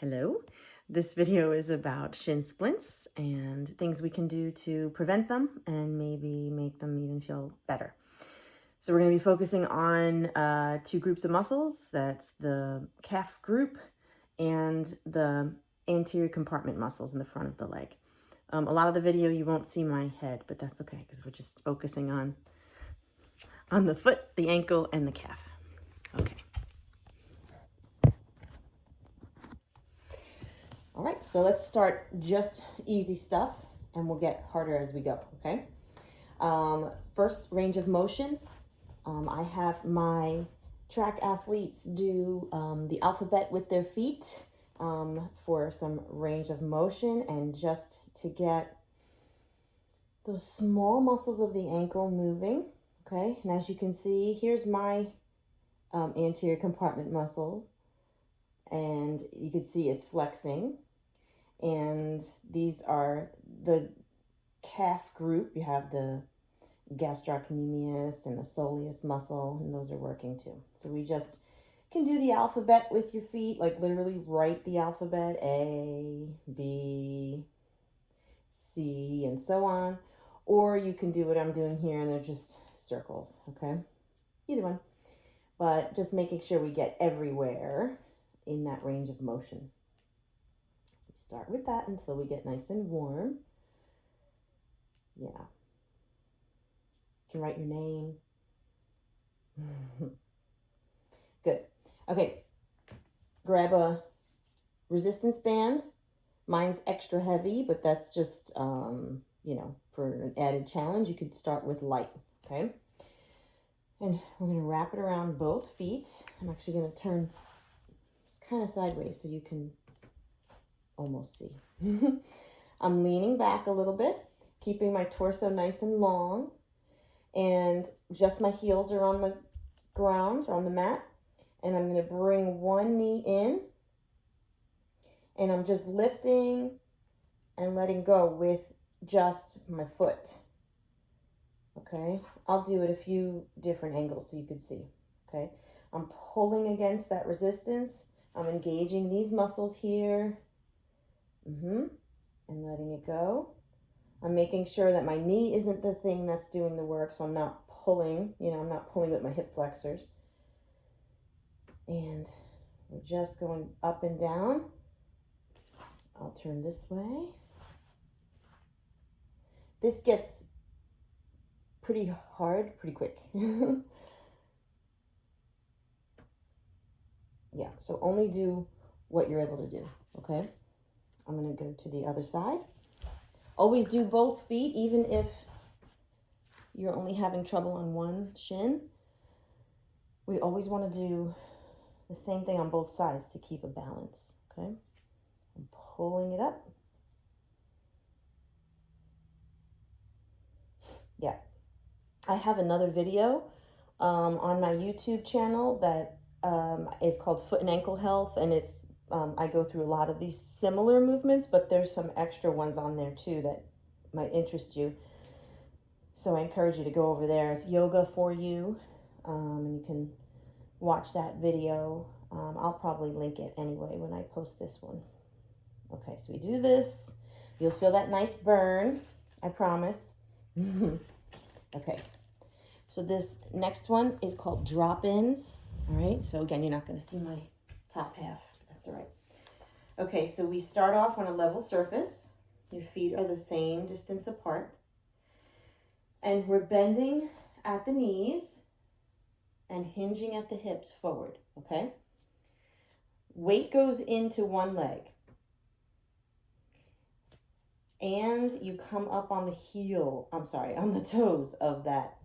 Hello. This video is about shin splints and things we can do to prevent them and maybe make them even feel better. So we're going to be focusing on two groups of muscles. That's the calf group and the anterior compartment muscles in the front of the leg. A lot of the video you won't see my head, but that's okay because we're just focusing on the foot, the ankle, and the calf. Okay. All right, so let's start just easy stuff and we'll get harder as we go, okay? First, range of motion. I have my track athletes do the alphabet with their feet for some range of motion and just to get those small muscles of the ankle moving, okay? And as you can see, here's my anterior compartment muscles, and you can see it's flexing. And these are the calf group. You have the gastrocnemius and the soleus muscle, and those are working too. So we just can do the alphabet with your feet, like literally write the alphabet, A, B, C, and so on. Or you can do what I'm doing here, and they're just circles, okay? Either one. But just making sure we get everywhere in that range of motion. Start with that until we get nice and warm. Yeah. You can write your name. Good. Okay. Grab a resistance band. Mine's extra heavy, but that's just, for an added challenge. You could start with light, okay? And we're going to wrap it around both feet. I'm actually going to turn this kind of sideways so you can almost see. I'm leaning back a little bit, keeping my torso nice and long, and just my heels are on the ground, or on the mat, and I'm going to bring one knee in, and I'm just lifting and letting go with just my foot. Okay, I'll do it a few different angles so you can see. Okay, I'm pulling against that resistance. I'm engaging these muscles here. And letting it go. I'm making sure that my knee isn't the thing that's doing the work, so I'm not pulling, I'm not pulling with my hip flexors. And we're just going up and down. I'll turn this way. This gets pretty hard pretty quick. Yeah, so only do what you're able to do, okay? I'm going to go to the other side. Always do both feet, even if you're only having trouble on one shin. We always want to do the same thing on both sides to keep a balance, okay? I'm pulling it up. Yeah. I have another video on my YouTube channel that is called Foot and Ankle Health, and it's I go through a lot of these similar movements, but there's some extra ones on there too that might interest you. So I encourage you to go over there. It's yoga for you, and you can watch that video. I'll probably link it anyway when I post this one. Okay, so we do this. You'll feel that nice burn, I promise. Okay, so this next one is called drop-ins. All right, so again, you're not going to see my top half. That's all right. Okay, so we start off on a level surface. Your feet are the same distance apart. And we're bending at the knees and hinging at the hips forward, okay? Weight goes into one leg. And you come up on the on the toes of that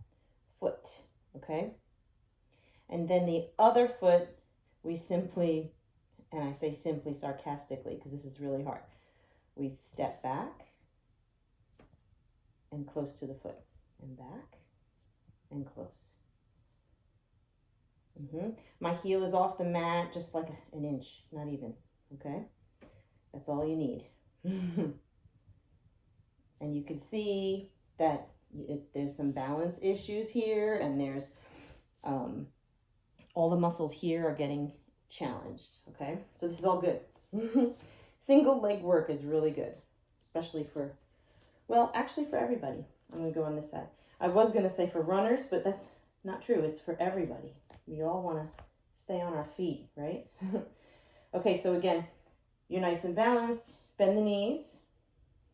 foot, okay? And then the other foot, we simply, and I say simply sarcastically because this is really hard, we step back and close to the foot, and back and close. My heel is off the mat just like an inch, not even, okay? That's all you need. And you can see that there's some balance issues here, and there's all the muscles here are getting challenged, okay? So this is all good. Single leg work is really good, especially for, well, actually for everybody. I'm going to go on this side. I was going to say for runners, but that's not true. It's for everybody. We all want to stay on our feet, right? Okay, so again, you're nice and balanced. Bend the knees.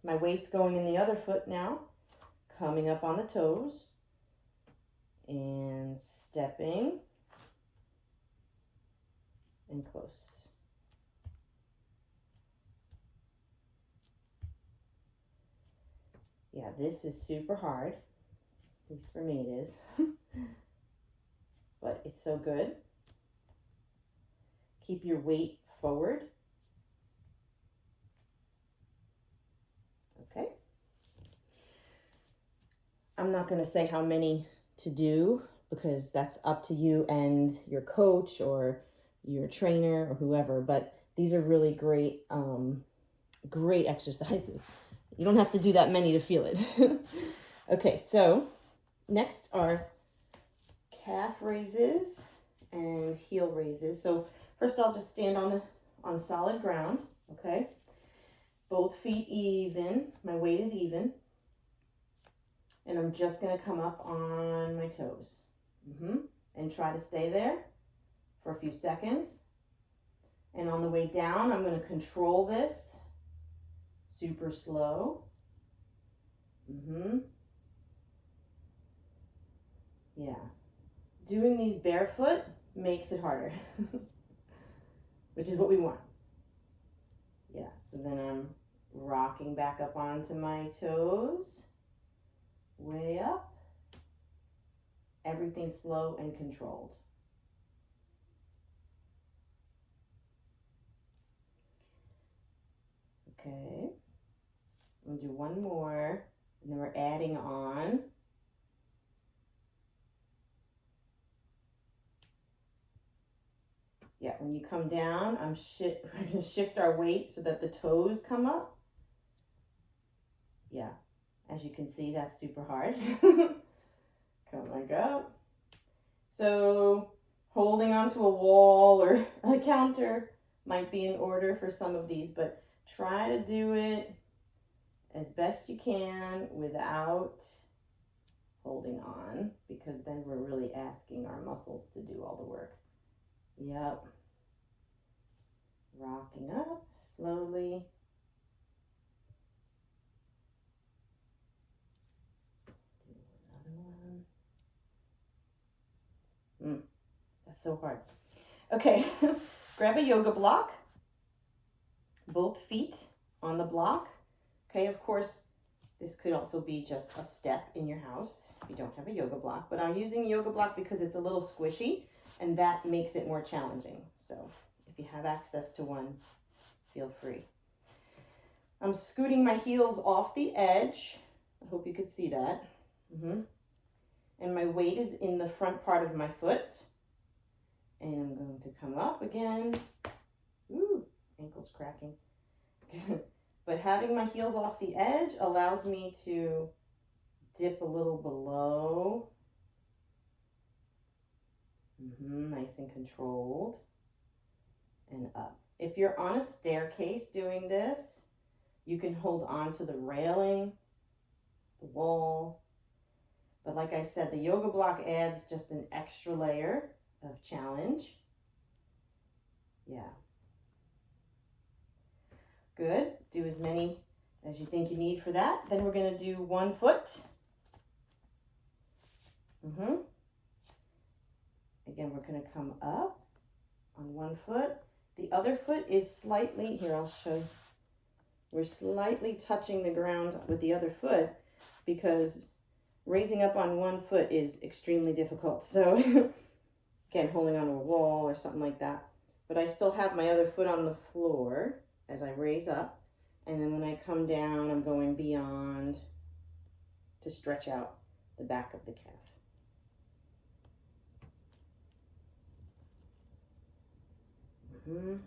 My weight's going in the other foot now. Coming up on the toes. And stepping. And close. Yeah, this is super hard. At least for me it is. But it's so good. Keep your weight forward. Okay. I'm not going to say how many to do because that's up to you and your coach or your trainer or whoever, but these are really great, great exercises. You don't have to do that many to feel it. Okay, so next are calf raises and heel raises. So first I'll just stand on solid ground, okay? Both feet even, my weight is even. And I'm just gonna come up on my toes. And try to stay there for a few seconds. And on the way down, I'm gonna control this super slow. Yeah. Doing these barefoot makes it harder, which is what we want. Yeah, so then I'm rocking back up onto my toes, way up. Everything slow and controlled. Okay, I'm gonna do one more, and then we're adding on. Yeah, when you come down, we're gonna shift our weight so that the toes come up. Yeah, as you can see, that's super hard. Come back up. So holding onto a wall or a counter might be in order for some of these, but try to do it as best you can without holding on, because then we're really asking our muscles to do all the work. Yep. Rocking up slowly. Do another one. That's so hard. Okay, grab a yoga block. Both feet on the block. Okay, of course, this could also be just a step in your house if you don't have a yoga block, but I'm using a yoga block because it's a little squishy and that makes it more challenging. So if you have access to one, feel free. I'm scooting my heels off the edge. I hope you could see that. And my weight is in the front part of my foot. And I'm going to come up again. Ooh, ankle's cracking. But having my heels off the edge allows me to dip a little below. Nice and controlled. And up. If you're on a staircase doing this, you can hold on to the railing, the wall. But like I said, the yoga block adds just an extra layer of challenge. Yeah. Good. Do as many as you think you need for that. Then we're going to do one foot. Again, we're going to come up on one foot. The other foot is slightly, here I'll show you. We're slightly touching the ground with the other foot because raising up on one foot is extremely difficult. So again, holding on to a wall or something like that. But I still have my other foot on the floor as I raise up. And then when I come down, I'm going beyond to stretch out the back of the calf. Good.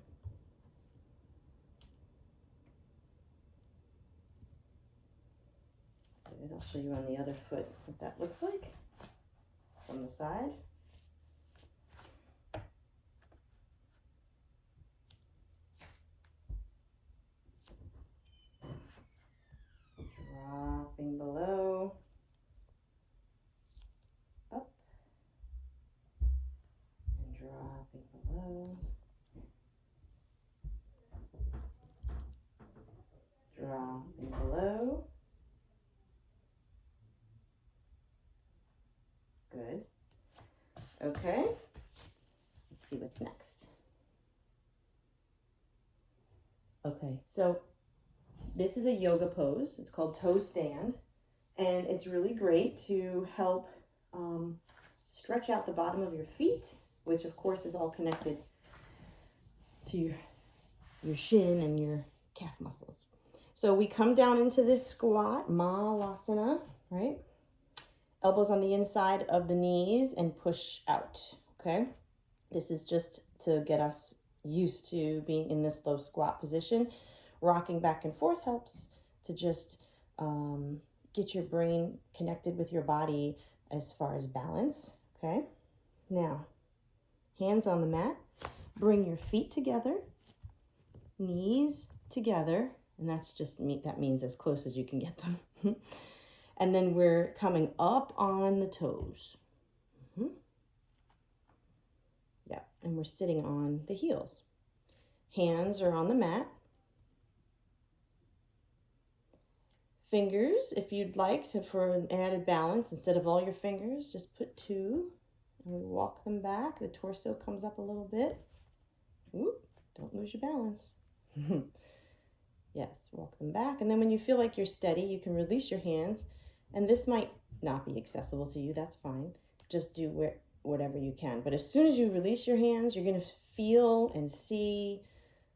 I'll show you on the other foot what that looks like from the side. Okay, let's see what's next. Okay, so this is a yoga pose. It's called toe stand, and it's really great to help stretch out the bottom of your feet, which of course is all connected to your shin and your calf muscles. So we come down into this squat, Malasana, right? Elbows on the inside of the knees and push out, okay? This is just to get us used to being in this low squat position. Rocking back and forth helps to just get your brain connected with your body as far as balance, okay? Now, hands on the mat. Bring your feet together, knees together, and that means as close as you can get them. And then we're coming up on the toes. Yeah, and we're sitting on the heels. Hands are on the mat. Fingers, if you'd like to, for an added balance, instead of all your fingers, just put 2. And we walk them back. The torso comes up a little bit. Oop, don't lose your balance. Yes, walk them back. And then when you feel like you're steady, you can release your hands. And this might not be accessible to you. That's fine. Just do whatever you can. But as soon as you release your hands, you're going to feel and see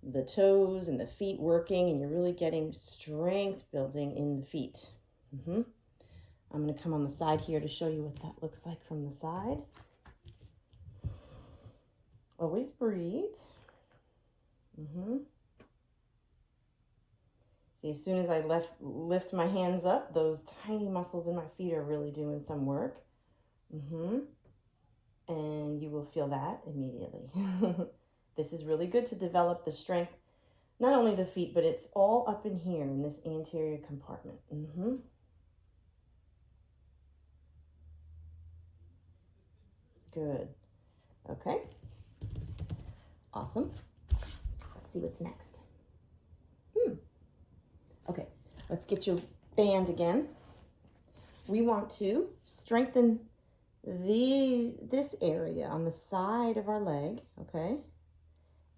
the toes and the feet working, and you're really getting strength building in the feet. I'm going to come on the side here to show you what that looks like from the side. Always breathe. See, as soon as I lift my hands up, those tiny muscles in my feet are really doing some work. And you will feel that immediately. This is really good to develop the strength, not only the feet, but it's all up in here in this anterior compartment. Good. Okay. Awesome. Let's see what's next. Okay, let's get your band again. We want to strengthen this area on the side of our leg, okay?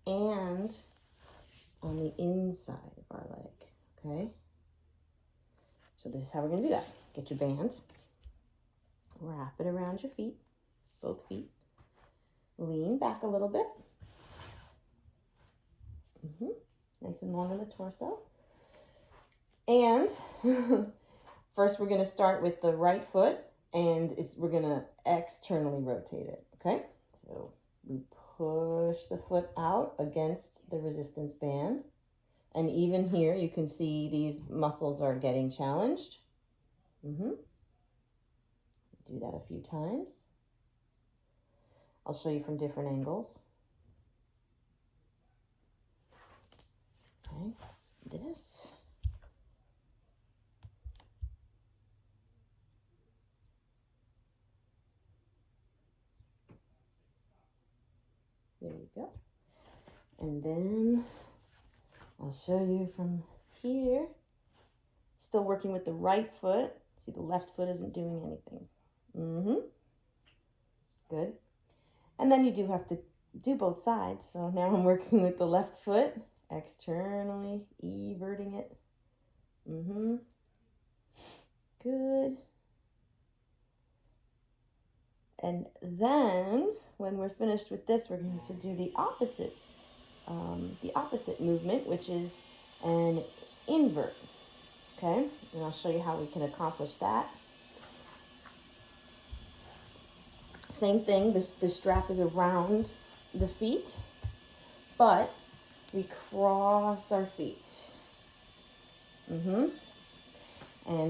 And on the inside of our leg, okay? So this is how we're gonna do that. Get your band, wrap it around your feet, both feet. Lean back a little bit. Nice and long in the torso. And first we're going to start with the right foot, and we're going to externally rotate it, okay? So we push the foot out against the resistance band. And even here you can see these muscles are getting challenged. Do that a few times. I'll show you from different angles. Okay, this. There you go. And then I'll show you from here. Still working with the right foot. See, the left foot isn't doing anything. Good. And then you do have to do both sides. So now I'm working with the left foot, externally, everting it. Good. And then when we're finished with this, we're going to do the opposite movement, which is an invert. Okay, and I'll show you how we can accomplish that. Same thing, the strap is around the feet, but we cross our feet. And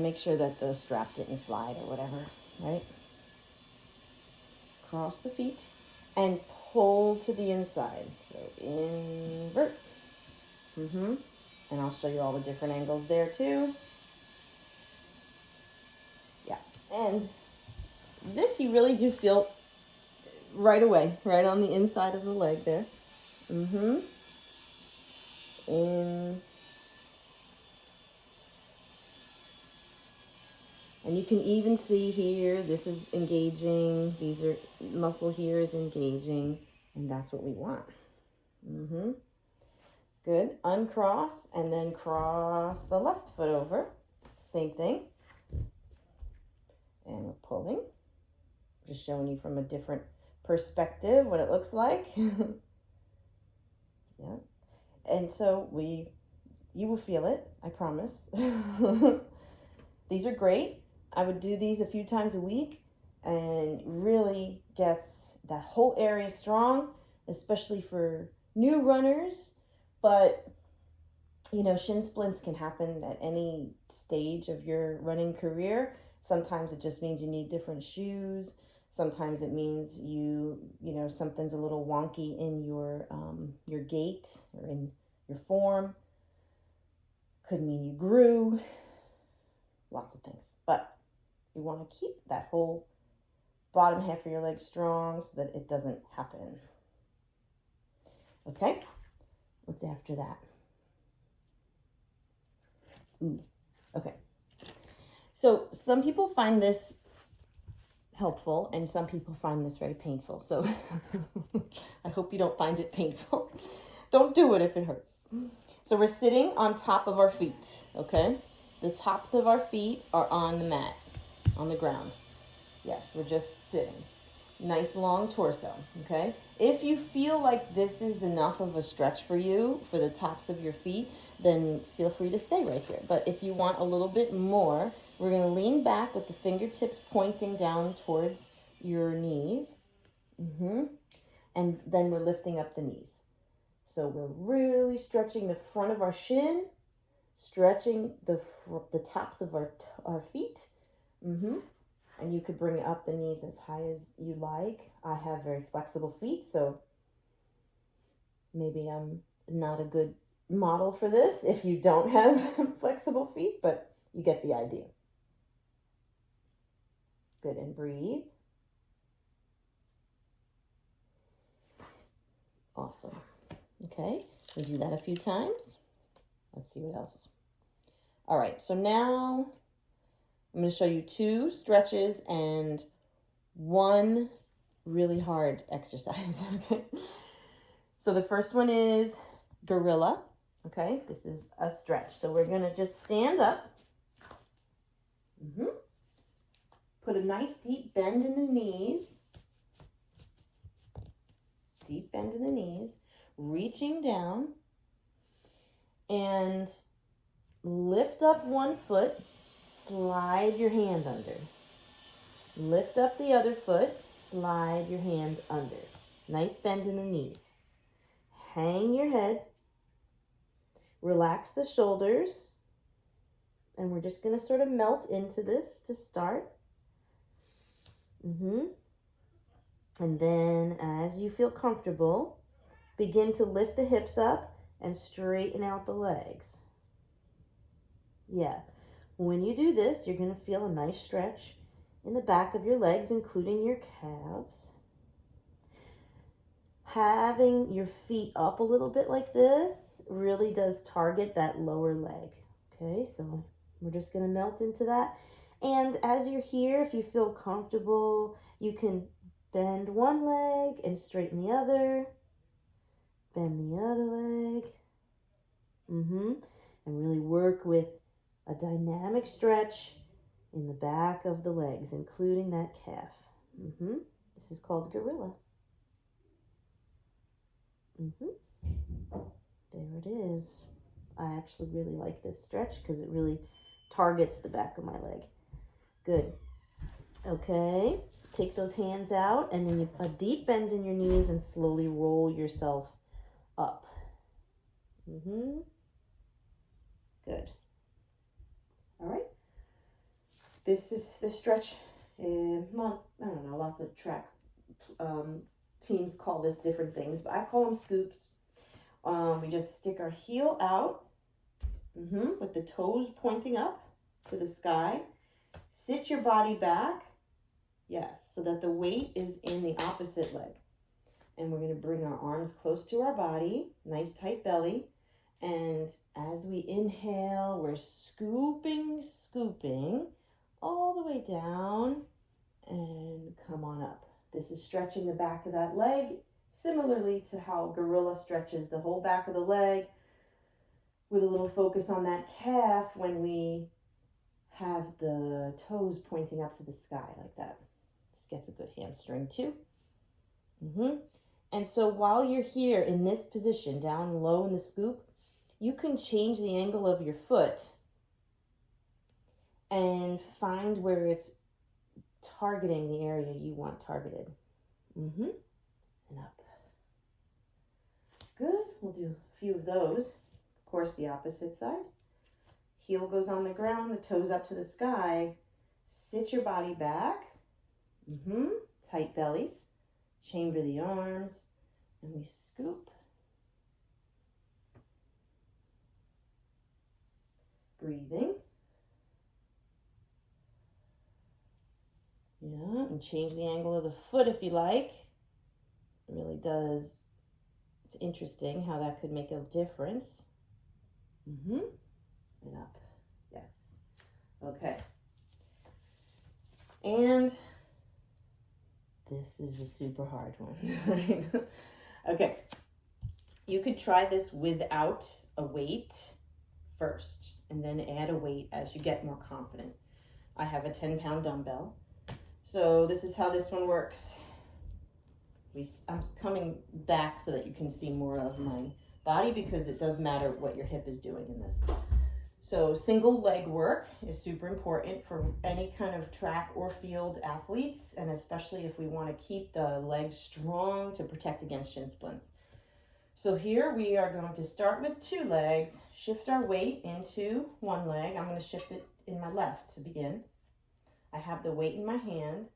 make sure that the strap didn't slide or whatever, right? Cross the feet and pull to the inside. So invert. And I'll show you all the different angles there too. Yeah, and this you really do feel right away, right on the inside of the leg there. In And you can even see here, this is engaging. These are, muscle here is engaging. And that's what we want. Good. Uncross and then cross the left foot over. Same thing. And we're pulling. Just showing you from a different perspective what it looks like. Yeah. And so you will feel it, I promise. These are great. I would do these a few times a week and really gets that whole area strong, especially for new runners. But, you know, shin splints can happen at any stage of your running career. Sometimes it just means you need different shoes. Sometimes it means you know, something's a little wonky in your gait or in your form. Could mean you grew. Lots of things. But you want to keep that whole bottom half of your leg strong so that it doesn't happen. Okay? What's after that? Ooh. Okay. So some people find this helpful and some people find this very painful. So I hope you don't find it painful. Don't do it if it hurts. So we're sitting on top of our feet, okay? The tops of our feet are on the mat, on the ground. Yes, we're just sitting. Nice long torso, okay? If you feel like this is enough of a stretch for you, for the tops of your feet, then feel free to stay right here. But if you want a little bit more, we're going to lean back with the fingertips pointing down towards your knees. And then we're lifting up the knees. So we're really stretching the front of our shin, stretching the tops of our feet. And you could bring up the knees as high as you like. I have very flexible feet, so maybe I'm not a good model for this if you don't have flexible feet, but you get the idea. Good, and breathe. Awesome. Okay, we do that a few times. Let's see what else. All right, so now I'm going to show you 2 stretches and 1 really hard exercise. Okay. So the first one is gorilla. Okay, this is a stretch. So we're going to just stand up. Put a nice deep bend in the knees. Deep bend in the knees. Reaching down. And lift up one foot. Slide your hand under. Lift up the other foot. Slide your hand under. Nice bend in the knees. Hang your head. Relax the shoulders. And we're just going to sort of melt into this to start. And then as you feel comfortable, begin to lift the hips up and straighten out the legs. Yeah. When you do this, you're going to feel a nice stretch in the back of your legs, including your calves. Having your feet up a little bit like this really does target that lower leg. Okay, so we're just going to melt into that. And as you're here, if you feel comfortable, you can bend one leg and straighten the other. Bend the other leg. And really work with a dynamic stretch in the back of the legs, including that calf. This is called gorilla. There it is. I actually really like this stretch because it really targets the back of my leg. Good. Okay. Take those hands out and then a deep bend in your knees and slowly roll yourself up. Good. All right. This is the stretch. I don't know, lots of track teams call this different things, but I call them scoops. We just stick our heel out with the toes pointing up to the sky. Sit your body back. Yes, so that the weight is in the opposite leg. And we're going to bring our arms close to our body. Nice tight belly. And as we inhale, we're scooping all the way down and come on up. This is stretching the back of that leg, similarly to how gorilla stretches the whole back of the leg, with a little focus on that calf when we have the toes pointing up to the sky like that. This gets a good hamstring too. And so while you're here in this position, down low in the scoop, you can change the angle of your foot and find where it's targeting the area you want targeted. And up. Good. We'll do a few of those. Of course, the opposite side. Heel goes on the ground, the toes up to the sky. Sit your body back. Tight belly. Chamber the arms. And we scoop. Breathing. Yeah, and change the angle of the foot if you like. It really does. It's interesting how that could make a difference. And up. Yes. Okay. And this is a super hard one. Okay. You could try this without a weight first, and then add a weight as you get more confident. I have a 10-pound dumbbell. So this is how this one works. I'm coming back so that you can see more of my body, because it does matter what your hip is doing in this. So single leg work is super important for any kind of track or field athletes, and especially if we want to keep the legs strong to protect against shin splints. So here we are going to start with 2 legs, shift our weight into 1 leg. I'm going to shift it in my left to begin. I have the weight in my hand,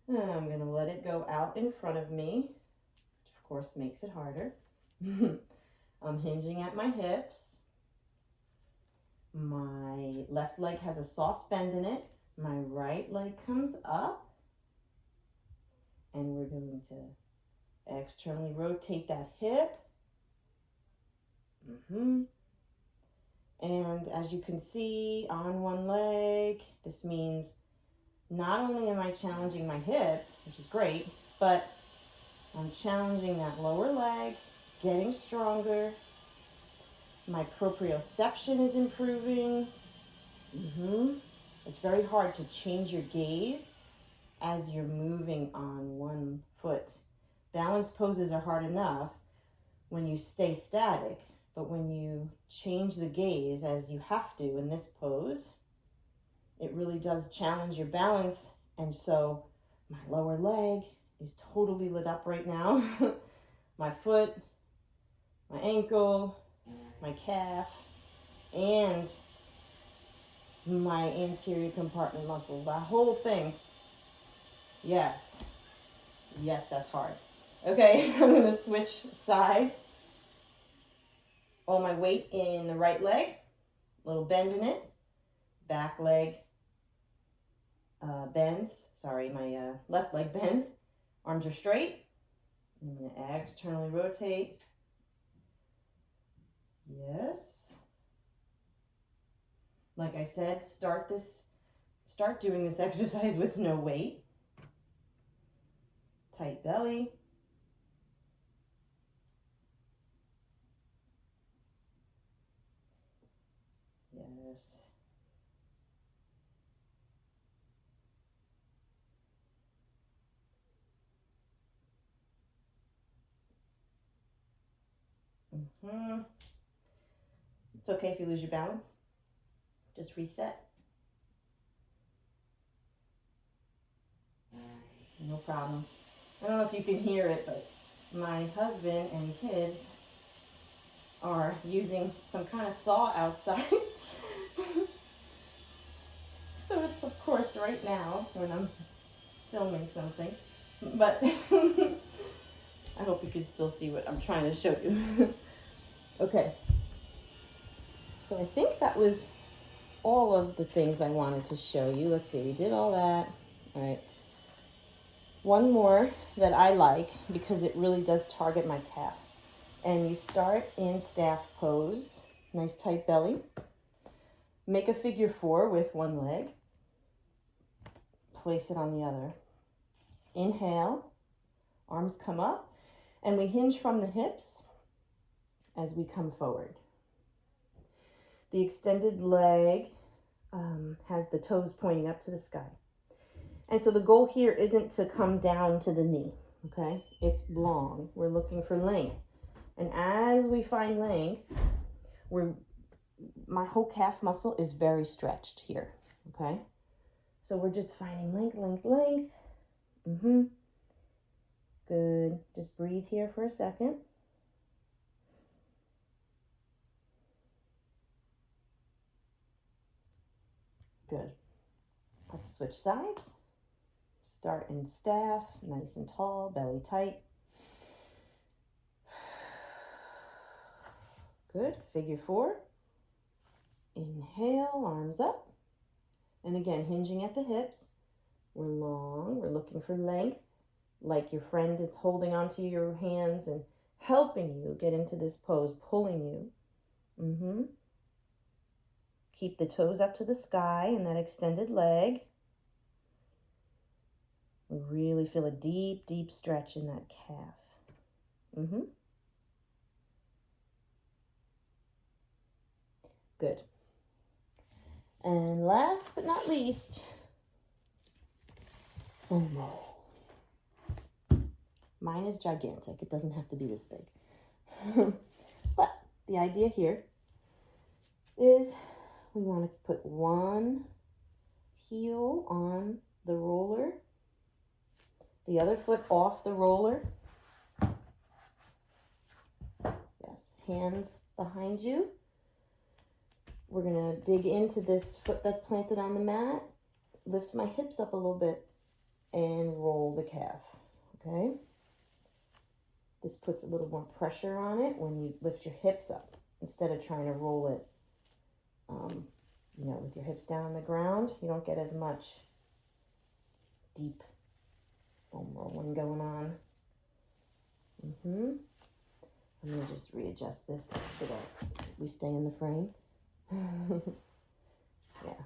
and I'm going to let it go out in front of me, which of course makes it harder. I'm hinging at my hips. My left leg has a soft bend in it. My right leg comes up, and we're going to externally rotate that hip. And as you can see, on 1 leg, this means not only am I challenging my hip, which is great, but I'm challenging that lower leg, getting stronger. My proprioception is improving. It's very hard to change your gaze as you're moving on 1 foot. Balance poses are hard enough when you stay static, but when you change the gaze, as you have to in this pose, it really does challenge your balance. And so my lower leg is totally lit up right now. My foot, my ankle, my calf, and my anterior compartment muscles, that whole thing. Yes, that's hard. Okay, I'm going to switch sides. All my weight in the right leg, little bend in it. Back leg bends. Sorry, my left leg bends. Arms are straight. I'm going to externally rotate. Yes. Like I said, start doing this exercise with no weight. Tight belly. Yes. It's okay if you lose your balance. Just reset. No problem. I don't know if you can hear it, but my husband and kids are using some kind of saw outside. So it's, of course, right now when I'm filming something. But I hope you can still see what I'm trying to show you. Okay. So I think that was all of the things I wanted to show you. Let's see, we did all that. All right. One more that I like because it really does target my calf. And you start in staff pose, nice tight belly. Make a figure 4 with 1 leg. place it on the other. Inhale, arms come up, and we hinge from the hips as we come forward. The extended leg has the toes pointing up to the sky. And so the goal here isn't to come down to the knee, okay? It's long. We're looking for length. And as we find length, my whole calf muscle is very stretched here, okay? So we're just finding length, length, length. Good. Just breathe here for a second. Good. Let's switch sides. Start in staff, nice and tall, belly tight. Good. Figure 4. Inhale, arms up. And again, hinging at the hips. We're long. We're looking for length, like your friend is holding onto your hands and helping you get into this pose, pulling you. Keep the toes up to the sky and that extended leg. We really feel a deep, deep stretch in that calf. Good. And last but not least, foam roll. Mine is gigantic. It doesn't have to be this big. But the idea here is we want to put one heel on the roller, the other foot off the roller. Yes, hands behind you. We're going to dig into this foot that's planted on the mat, lift my hips up a little bit, and roll the calf, okay? This puts a little more pressure on it when you lift your hips up instead of trying to roll it, with your hips down on the ground. You don't get as much deep foam rolling going on. I'm going to just readjust this so that we stay in the frame. Yeah.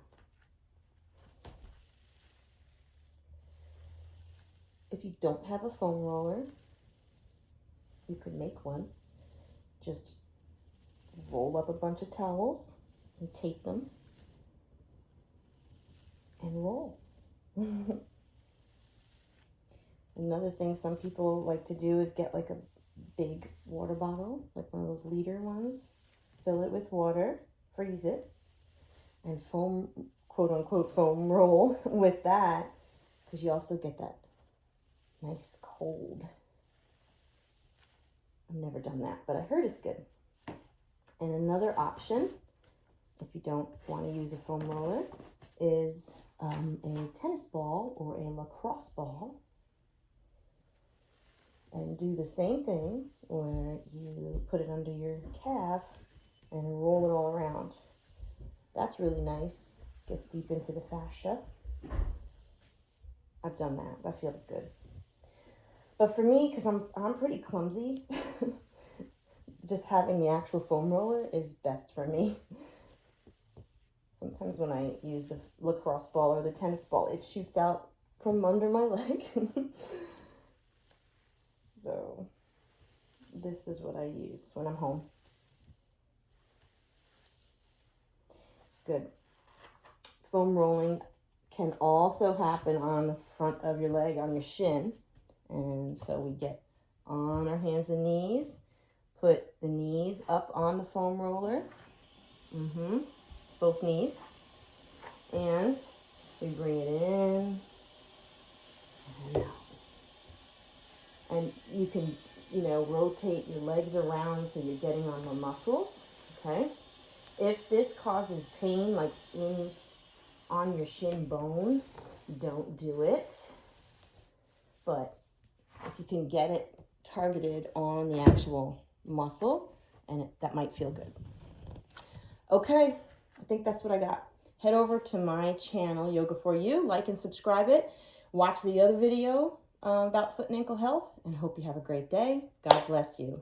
If you don't have a foam roller, you could make one. Just roll up a bunch of towels and tape them and roll. Another thing some people like to do is get like a big water bottle, like one of those liter ones, fill it with water, freeze it, and foam, quote unquote, foam roll with that, because you also get that nice cold. I've never done that, but I heard it's good. And another option, if you don't want to use a foam roller, is a tennis ball or a lacrosse ball. And do the same thing where you put it under your calf and roll it all around. That's really nice. Gets deep into the fascia. I've done that. That feels good. But for me, because I'm pretty clumsy, just having the actual foam roller is best for me. Sometimes when I use the lacrosse ball or the tennis ball, it shoots out from under my leg. So this is what I use when I'm home. Good. Foam rolling can also happen on the front of your leg, on your shin. And so we get on our hands and knees, put the knees up on the foam roller, both knees, and we bring it in and out. And you can, rotate your legs around so you're getting on the muscles, okay? If this causes pain, like on your shin bone, don't do it. But if you can get it targeted on the actual muscle, and that might feel good. Okay, I think that's what I got. Head over to my channel, Yoga For You, like and subscribe it. Watch the other video about foot and ankle health, and hope you have a great day. God bless you.